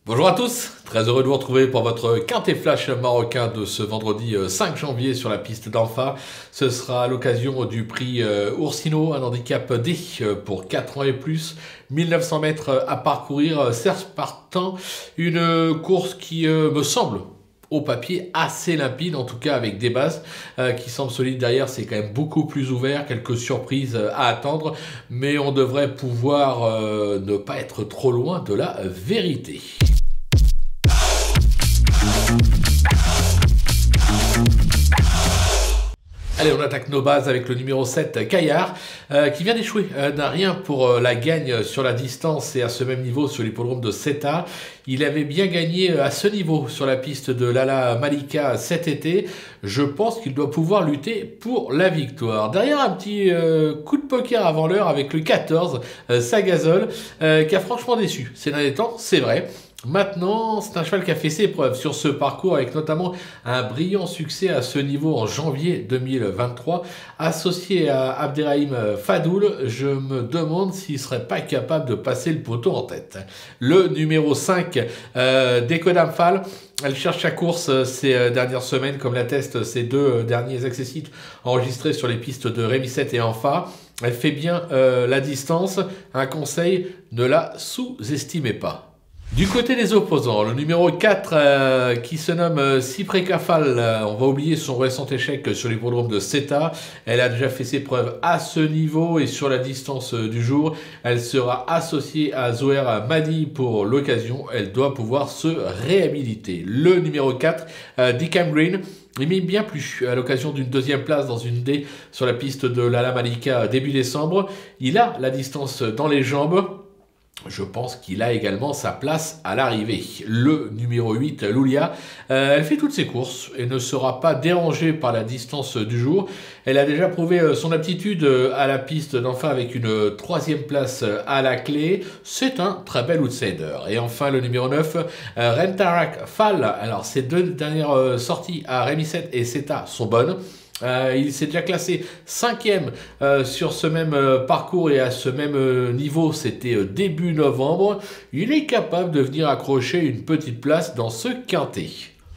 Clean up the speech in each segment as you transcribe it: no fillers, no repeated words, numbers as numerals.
Bonjour à tous, très heureux de vous retrouver pour votre quintet flash marocain de ce vendredi 5 janvier sur la piste d'Anfa. Ce sera à l'occasion du prix Orsino, un handicap D pour 4 ans et plus, 1900 mètres à parcourir, Serge partant, une course qui me semble au papier assez limpide, en tout cas avec des bases qui semblent solides derrière. C'est quand même beaucoup plus ouvert, quelques surprises à attendre, mais on devrait pouvoir ne pas être trop loin de la vérité. Allez, on attaque nos bases avec le numéro 7, Caillard, qui vient d'échouer d'un rien pour la gagne sur la distance et à ce même niveau sur l'hippodrome de Seta. Il avait bien gagné à ce niveau sur la piste de Lala Malika cet été. Je pense qu'il doit pouvoir lutter pour la victoire. Derrière, un petit coup de poker avant l'heure avec le 14, Sagazol, qui a franchement déçu ces derniers temps, c'est vrai. Maintenant, c'est un cheval qui a fait ses preuves sur ce parcours avec notamment un brillant succès à ce niveau en janvier 2023. Associé à Abderrahim Fadoul, je me demande s'il ne serait pas capable de passer le poteau en tête. Le numéro 5, Dekodam Fall. Elle cherche sa course ces dernières semaines, comme l'attestent ces deux derniers accessites enregistrés sur les pistes de Rémi7 et Anfa. Elle fait bien la distance. Un conseil, ne la sous-estimez pas. Du côté des opposants, le numéro 4 qui se nomme Cyprecafal, on va oublier son récent échec sur l'hippodrome de Seta. Elle a déjà fait ses preuves à ce niveau et sur la distance du jour. Elle sera associée à Zoher Madi pour l'occasion. Elle doit pouvoir se réhabiliter. Le numéro 4, Dickham Green. Il m'est bien plu à l'occasion d'une deuxième place dans une D sur la piste de Lala Malika début décembre. Il a la distance dans les jambes. Je pense qu'il a également sa place à l'arrivée. Le numéro 8, Lulia, elle fait toutes ses courses et ne sera pas dérangée par la distance du jour. Elle a déjà prouvé son aptitude à la piste d'Anfa avec une troisième place à la clé. C'est un très bel outsider. Et enfin, le numéro 9, Rentarak Fall. Alors, ces deux dernières sorties à Rémi7 et Seta sont bonnes. Il s'est déjà classé 5e sur ce même parcours et à ce même niveau, c'était début novembre. Il est capable de venir accrocher une petite place dans ce quintet.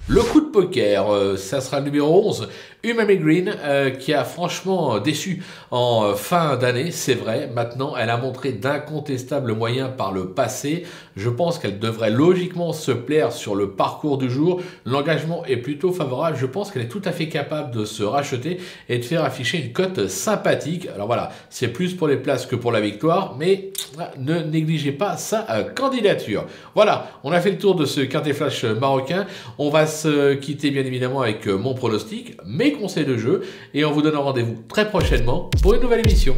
Le coup de poker, ça sera le numéro 11, Umami Green, qui a franchement déçu en fin d'année, c'est vrai. Maintenant, elle a montré d'incontestables moyens par le passé. Je pense qu'elle devrait logiquement se plaire sur le parcours du jour. L'engagement est plutôt favorable. Je pense qu'elle est tout à fait capable de se racheter et de faire afficher une cote sympathique. Alors voilà, c'est plus pour les places que pour la victoire, mais ne négligez pas sa candidature. Voilà, on a fait le tour de ce quintet flash marocain. On va se quitter bien évidemment avec mon pronostic, mes conseils de jeu, et on vous donne rendez-vous très prochainement pour une nouvelle émission.